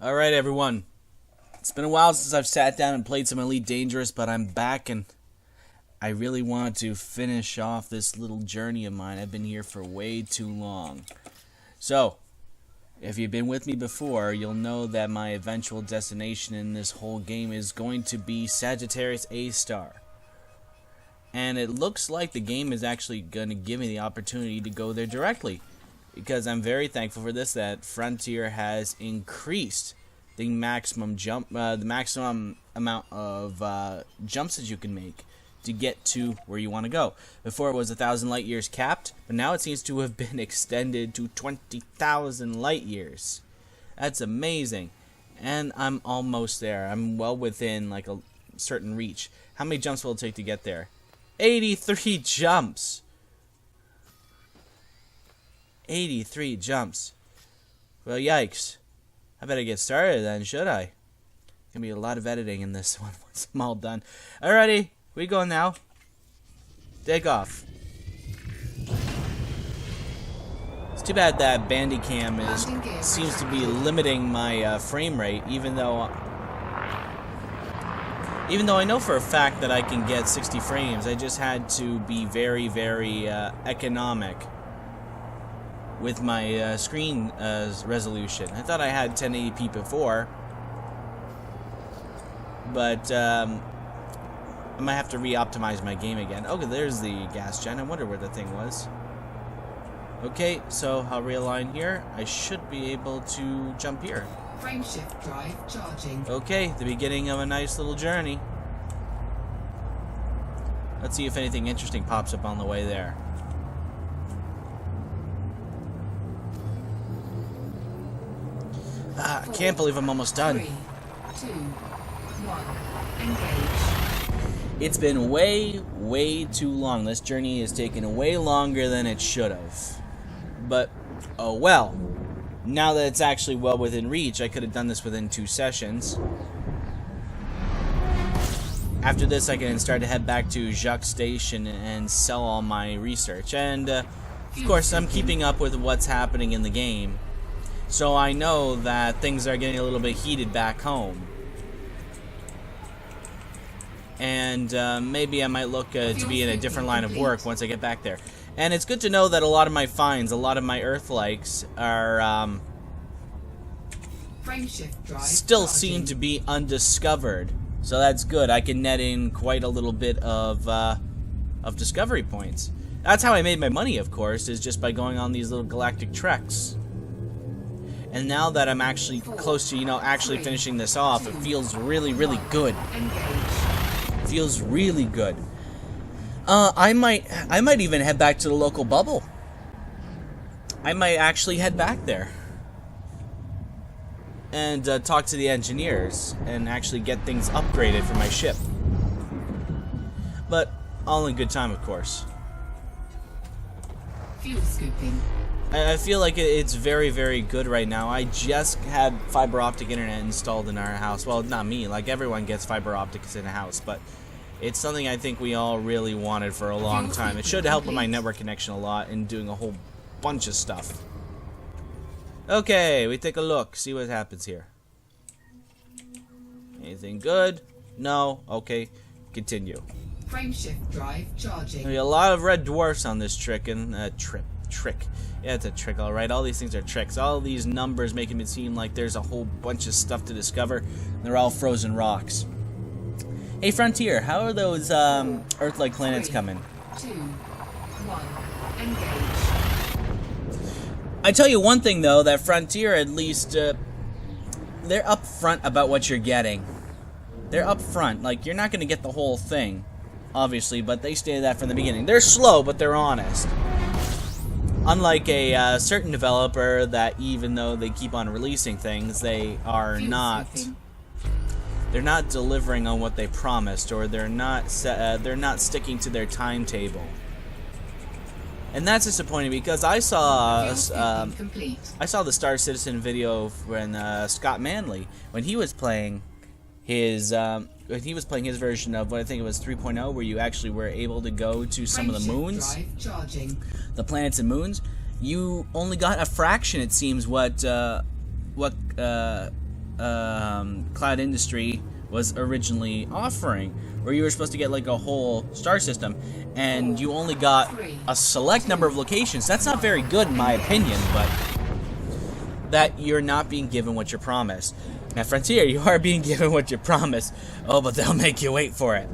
Alright everyone, it's been a while since I've sat down and played some Elite Dangerous, but I'm back and I really want to finish off this little journey of mine. I've been here for way too long. So, if you've been with me before, you'll know that my eventual destination in this whole game is going to be Sagittarius A-star. And it looks like the game is actually going to give me the opportunity to go there directly. Because I'm very thankful for this, that Frontier has increased the maximum jump, the maximum amount of jumps that you can make to get to where you want to go. Before it was 1,000 light years capped, but now it seems to have been extended to 20,000 light years. That's amazing, and I'm almost there. I'm well within like a certain reach. How many jumps will it take to get there? 83 jumps. 83 jumps. Well, yikes. I better get started then, should I? Gonna be a lot of editing in this one once I'm all done. Alrighty, we go now. Take off. It's too bad that Bandicam seems to be limiting my frame rate, even though I know for a fact that I can get 60 frames. I just had to be very, very economic with my screen resolution. I thought I had 1080p before, but I might have to re-optimize my game again. Okay, there's the gas gen. I wonder where the thing was. Okay, so I'll realign here. I should be able to jump here. Frameshift drive charging. Okay, the beginning of a nice little journey. Let's see if anything interesting pops up on the way there. I can't believe I'm almost done. 3, 2, 1, engage. It's been way too long. This journey has taken way longer than it should have. But, oh well. Now that it's actually well within reach, I could have done this within 2 sessions. After this, I can start to head back to Jacques Station and sell all my research. And, of course, I'm keeping up with what's happening in the game. So I know that things are getting a little bit heated back home. And maybe I might look to be in a different line of work once I get back there. And it's good to know that a lot of my finds, a lot of my Earth-likes are still seem to be undiscovered. So that's good. I can net in quite a little bit of discovery points. That's how I made my money, of course, is just by going on these little galactic treks. And now that I'm actually close to, actually finishing this off, it feels really good. It feels really good. I might even head back to the local bubble. I might actually head back there. And talk to the engineers and actually get things upgraded for my ship. But all in good time, of course. Fuel scooping. I feel like it's very good right now. I just had fiber optic internet installed in our house. Well, not me. Like, everyone gets fiber optics in a house, but it's something I think we all really wanted for a long time. It should help with my network connection a lot in doing a whole bunch of stuff. Okay, we take a look, see what happens here. Anything good? No? Okay, continue. Frameshift drive charging. There'll be a lot of red dwarfs on this trick. Yeah, it's a trick, alright. All these things are tricks. All these numbers making it seem like there's a whole bunch of stuff to discover. They're all frozen rocks. Hey, Frontier, how are those Earth-like planets coming? 2, 1, engage. I tell you one thing, though, that Frontier, at least, they're upfront about what you're getting. They're upfront. Like, you're not going to get the whole thing, obviously, but they stated that from the beginning. They're slow, but they're honest. Unlike a certain developer that, even though they keep on releasing things, they are not. They're not delivering on what they promised, or they're not sticking to their timetable. And that's disappointing because I saw the Star Citizen video when Scott Manley, when he was playing his version of what I think it was 3.0, where you actually were able to go to some of the moons, the planets and moons. You only got a fraction, it seems, what Cloud Industry was originally offering, where you were supposed to get like a whole star system, and you only got a select number of locations. That's not very good in my opinion, but that you're not being given what you're promised. Now, Frontier, you are being given what you promised. Oh, but they'll make you wait for it.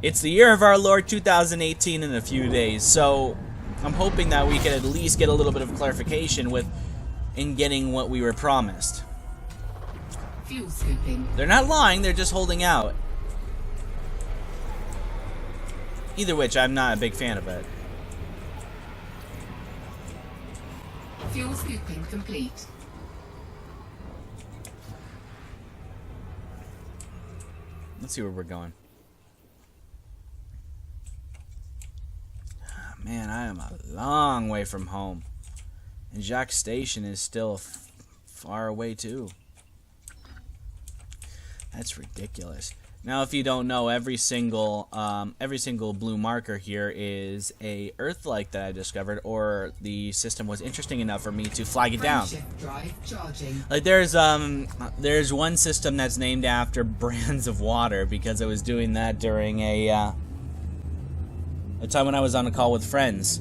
It's the year of our Lord 2018 in a few days, so I'm hoping that we can at least get a little bit of clarification in getting what we were promised. Fuel scooping. They're not lying, they're just holding out. Either which, I'm not a big fan of it. Fuel scooping complete. Let's see where we're going. Man, I am a long way from home. And Jacques Station is still far away too. That's ridiculous. Now, if you don't know, every single blue marker here is a Earth-like that I discovered, or the system was interesting enough for me to flag it down. Frameshift drive charging. Like there's one system that's named after brands of water, because I was doing that during a time when I was on a call with friends,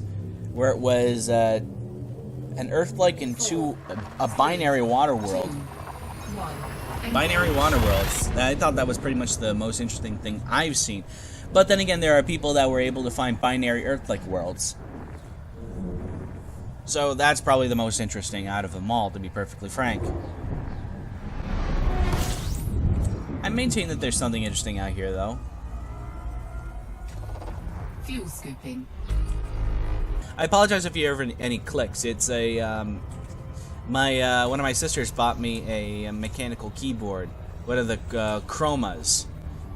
where it was an Earth-like into a binary water world. 1. Binary water worlds. I thought that was pretty much the most interesting thing I've seen. But then again, there are people that were able to find binary Earth-like worlds. So that's probably the most interesting out of them all, to be perfectly frank. I maintain that there's something interesting out here, though. Fuel scooping. I apologize if you hear any clicks. It's a one of my sisters bought me a mechanical keyboard, one of the chromas.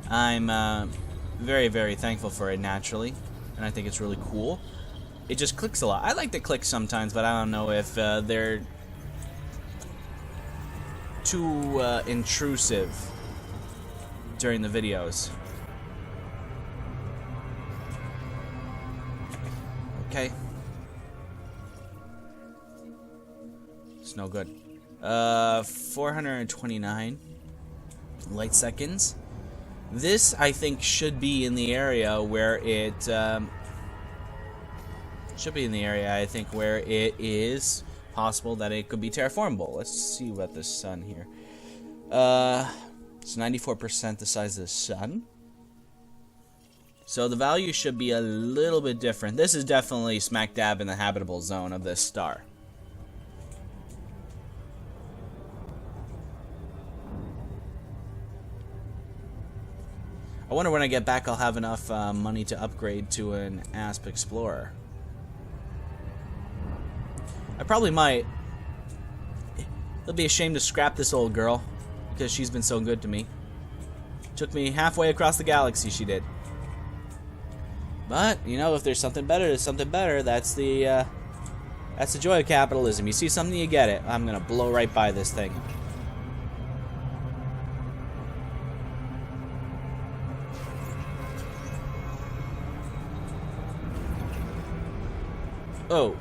I'm very, very thankful for it, naturally, and I think it's really cool. It just clicks a lot. I like the clicks sometimes, but I don't know if they're too intrusive during the videos. Okay. It's no good. 429 light seconds. This, I think, should be in the area where it where it is possible that it could be terraformable. Let's see about the sun here. It's 94% the size of the sun. So the value should be a little bit different. This is definitely smack dab in the habitable zone of this star. I wonder when I get back I'll have enough money to upgrade to an Asp Explorer. I probably might. It'll be a shame to scrap this old girl, because she's been so good to me. Took me halfway across the galaxy, she did. But, you know, if there's something better, there's something better. That's the joy of capitalism. You see something, you get it. I'm gonna blow right by this thing. Oh.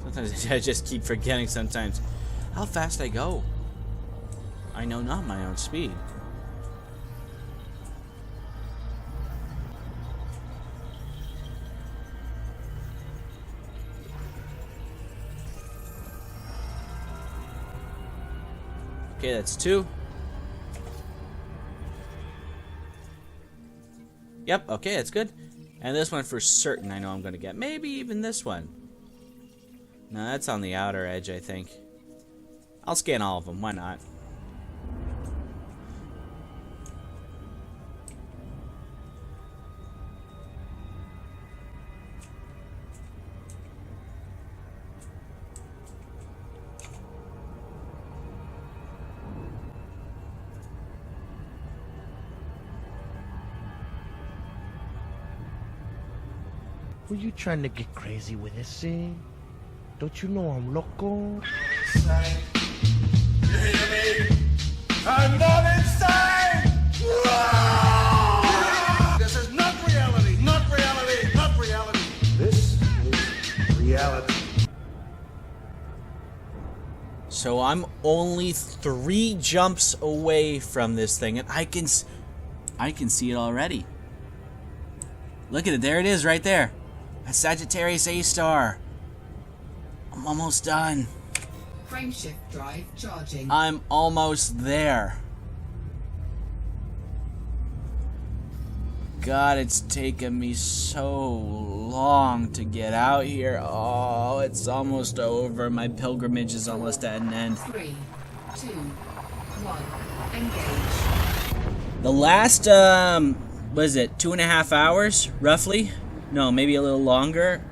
Sometimes I just keep forgetting sometimes how fast I go. I know not my own speed. Okay, that's 2. Yep, okay, that's good. And this one for certain I know I'm going to get. Maybe even this one. No, that's on the outer edge, I think. I'll scan all of them, why not? Were you trying to get crazy with this thing? Don't you know I'm loco? You hear me? I'm not insane! This is not reality, not reality, not reality. This is reality. So I'm only 3 jumps away from this thing, and I can see it already. Look at it, there it is right there. A Sagittarius A-star. I'm almost done. Frameshift drive charging. I'm almost there. God, it's taken me so long to get out here. Oh, it's almost over. My pilgrimage is almost at an end. 3, 2, 1. Engage. The last, what is it, 2.5 hours, roughly? No, maybe a little longer.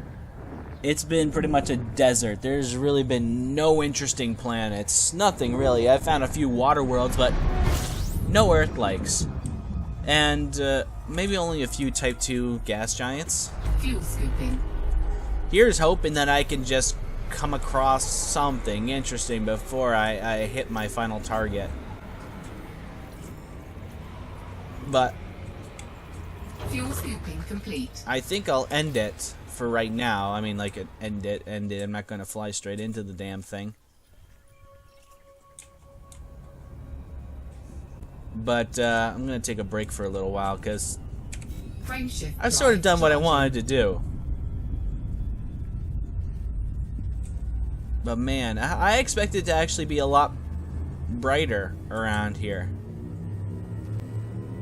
It's been pretty much a desert. There's really been no interesting planets. Nothing, really. I found a few water worlds, but no Earth-likes. And, maybe only a few Type 2 gas giants. Fuel scooping. Here's hoping that I can just come across something interesting before I hit my final target. But Fuel scooping complete. I think I'll end it for right now. I mean, like, end it. I'm not going to fly straight into the damn thing. But I'm going to take a break for a little while because Frameshift I've sort of drive done what I charging. wanted to do. But man, I expected to actually be a lot brighter around here.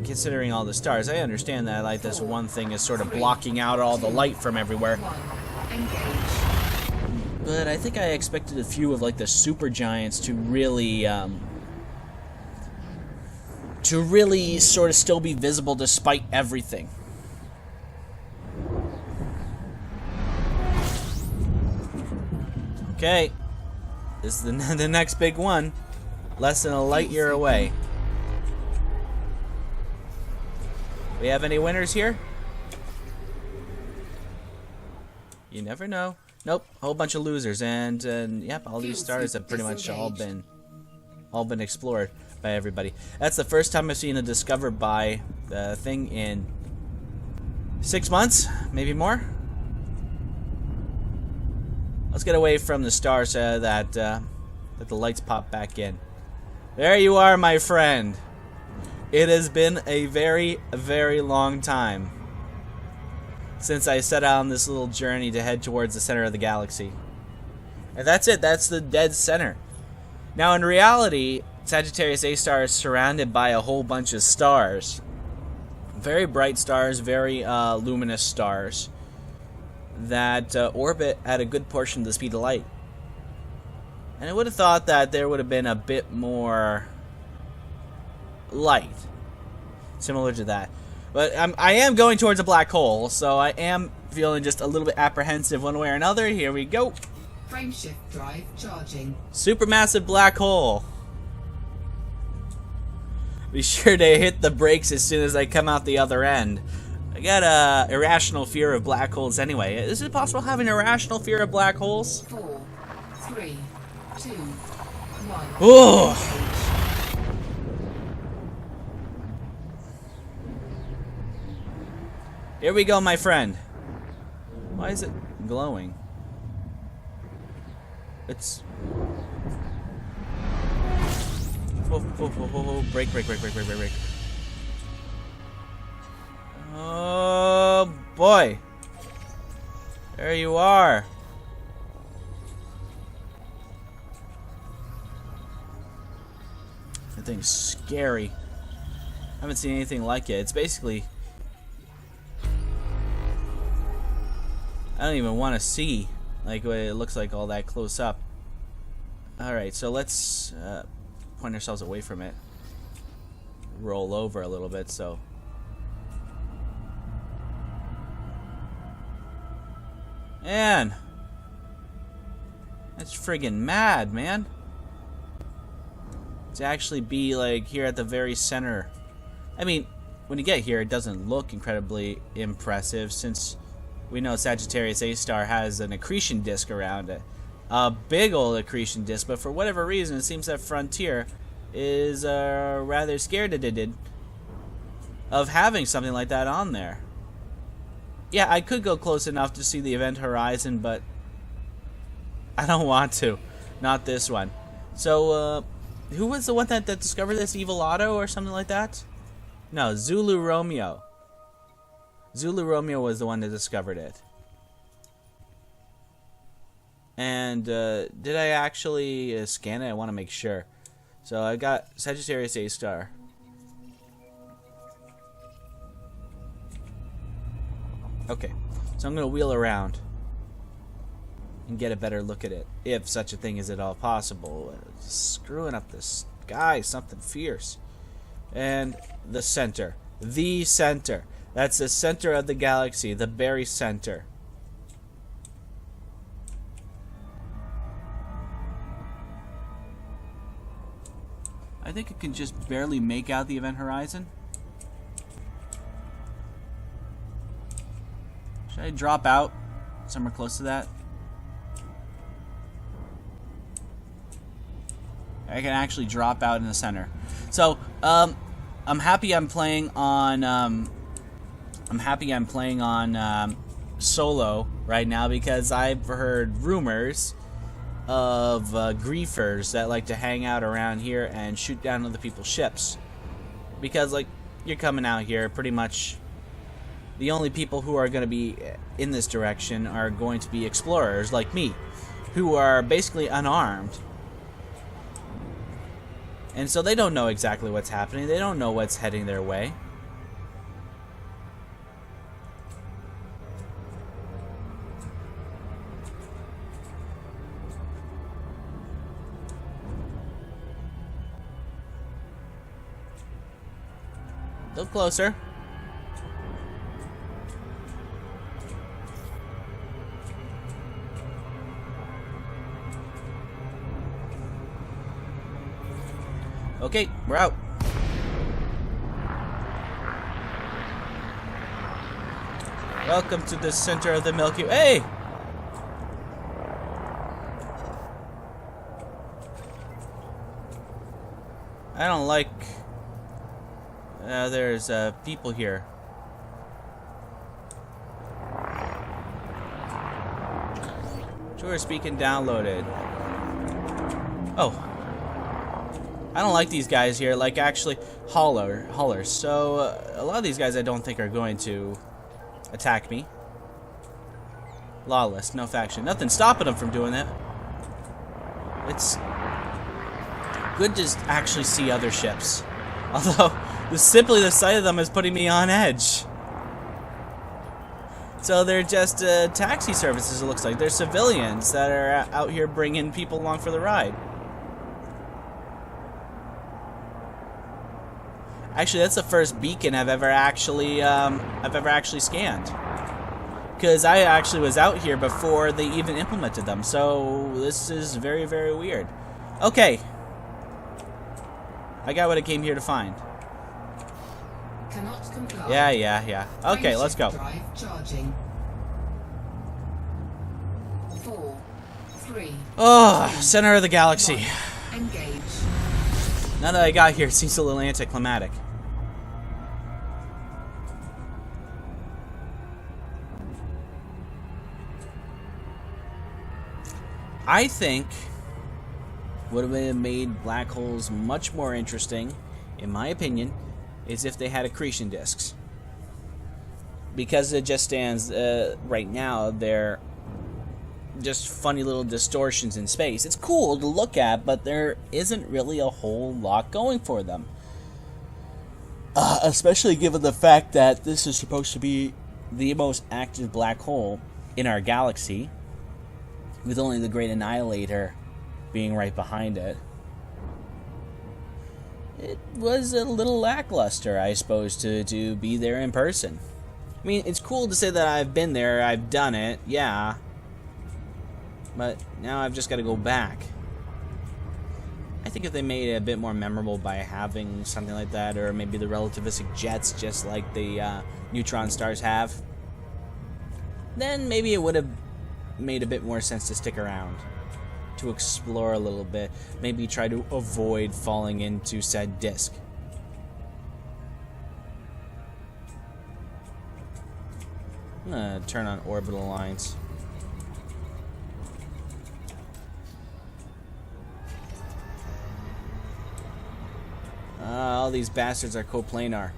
Considering all the stars, I understand that like this one thing is sort of blocking out all the light from everywhere. 1. Engage. But I think I expected a few of like the super giants to really sort of still be visible despite everything. Okay, this is the next big one. Less than a light year away. We have any winners here? You never know. Nope, a whole bunch of losers, and yep, all these stars have pretty much all been explored by everybody. That's the first time I've seen a discovered by thing in 6 months, maybe more. Let's get away from the stars so that the lights pop back in. There you are, my friend. It has been a very, very long time since I set out on this little journey to head towards the center of the galaxy. And that's it. That's the dead center. Now, in reality, Sagittarius A-star is surrounded by a whole bunch of stars. Very bright stars, very luminous stars that orbit at a good portion of the speed of light. And I would have thought that there would have been a bit more light similar to that. But I am going towards a black hole, so I am feeling just a little bit apprehensive one way or another. Here we go. Frameshift drive charging. Supermassive black hole. Be sure to hit the brakes as soon as I come out the other end. I got a irrational fear of black holes anyway. Is it possible to have an irrational fear of black holes? 4, 3, 2, 1. Oh! Here we go, my friend. Why is it glowing? It's... Whoa, whoa, whoa, whoa, whoa. Break. Oh, boy. There you are. That thing's scary. I haven't seen anything like it. It's basically... I don't even want to see like what it looks like all that close up. Alright, so let's point ourselves away from it. Roll over a little bit, so... Man! That's friggin' mad, man! To actually be, like, here at the very center. I mean, when you get here, it doesn't look incredibly impressive, since we know Sagittarius A-star has an accretion disk around it. A big old accretion disk, but for whatever reason, it seems that Frontier is rather scared of having something like that on there. Yeah, I could go close enough to see the event horizon, but I don't want to. Not this one. So, who was the one that discovered this? Evil Otto or something like that? No, Zulu Romeo. Zulu Romeo was the one that discovered it. And, did I actually scan it? I want to make sure. So, I got Sagittarius A-star. Okay. So, I'm going to wheel around and get a better look at it, if such a thing is at all possible. Screwing up the sky, something fierce. And the center. The center. That's the center of the galaxy, the very center. I think it can just barely make out the event horizon. Should I drop out somewhere close to that? I can actually drop out in the center. So, I'm happy I'm playing on solo right now because I've heard rumors of griefers that like to hang out around here and shoot down other people's ships. Because like you're coming out here, pretty much the only people who are going to be in this direction are going to be explorers like me, who are basically unarmed. And so they don't know exactly what's happening. They don't know what's heading their way. A little closer. Okay, we're out. Welcome to the center of the Milky Way. Hey! I don't like... there's people here. Sure, speaking downloaded. Oh. I don't like these guys here, like actually haulers. So a lot of these guys I don't think are going to attack me. Lawless, no faction. Nothing stopping them from doing that. It's good to actually see other ships. Although, simply the sight of them is putting me on edge. So they're just taxi services, it looks like. They're civilians that are out here bringing people along for the ride. Actually, that's the first beacon I've ever actually scanned. Because I actually was out here before they even implemented them. So this is very, very weird. Okay. I got what I came here to find. Cannot comply. Yeah. Okay, let's go. Drive charging. 4, 3. Oh, center of the galaxy. 1. Engage. Now that I got here, it seems a little anticlimactic. I think what would have made black holes much more interesting, in my opinion, is if they had accretion disks. Because it just stands right now, they're just funny little distortions in space. It's cool to look at, but there isn't really a whole lot going for them. Especially given the fact that this is supposed to be the most active black hole in our galaxy, with only the Great Annihilator being right behind it. It was a little lackluster, I suppose, to be there in person. I mean, it's cool to say that I've been there, I've done it, yeah. But now I've just got to go back. I think if they made it a bit more memorable by having something like that, or maybe the relativistic jets just like the neutron stars have, then maybe it would have made a bit more sense to stick around, to explore a little bit, maybe try to avoid falling into said disk. I'm gonna turn on orbital lines. All these bastards are coplanar.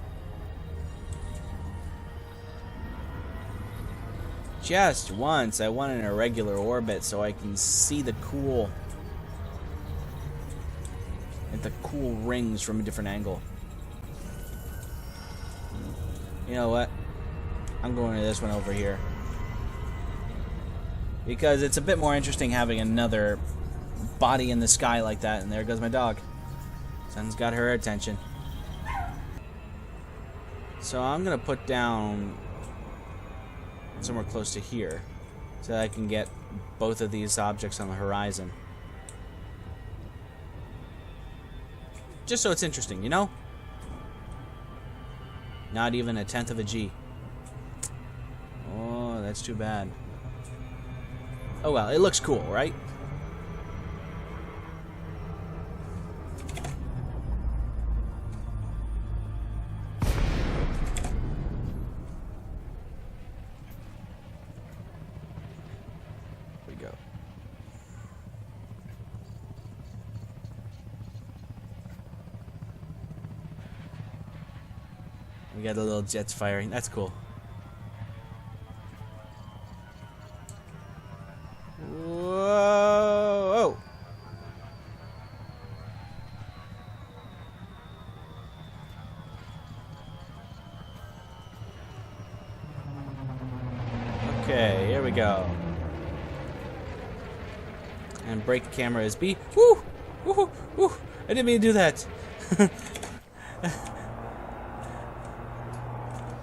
Just once, I want an irregular orbit so I can see the cool rings from a different angle. You know what? I'm going to this one over here. Because it's a bit more interesting having another body in the sky like that. And there goes my dog. Sun's got her attention. So I'm going to put down somewhere close to here so that I can get both of these objects on the horizon. Just so it's interesting, you know? Not even a tenth of a G. Oh, that's too bad. Oh well, it looks cool, right? Here we go. We got the little jets firing. That's cool. Whoa! Okay, here we go. And brake camera is B. Woo! Woo! Woo! I didn't mean to do that.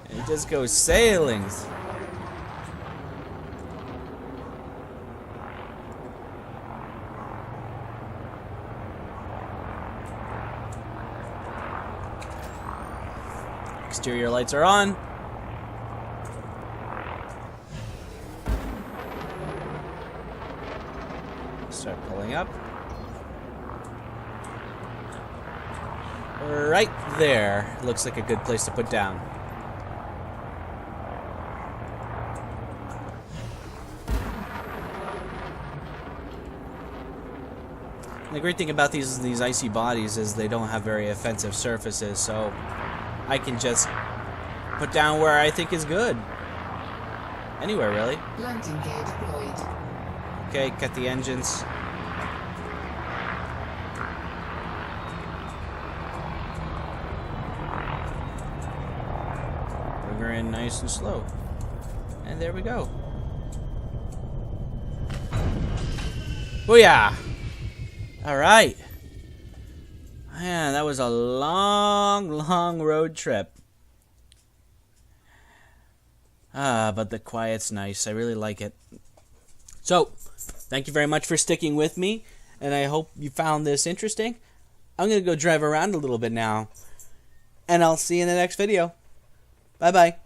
It just goes sailing. Exterior lights are on. Start pulling up. Right there. Looks like a good place to put down. And the great thing about these icy bodies is they don't have very offensive surfaces, so I can just put down where I think is good. Anywhere, really. Landing gear deployed. Okay, cut the engines. Bring her in nice and slow. And there we go. Booyah! Alright. Man, that was a long, long road trip. But the quiet's nice. I really like it. So, thank you very much for sticking with me, and I hope you found this interesting. I'm going to go drive around a little bit now, and I'll see you in the next video. Bye-bye.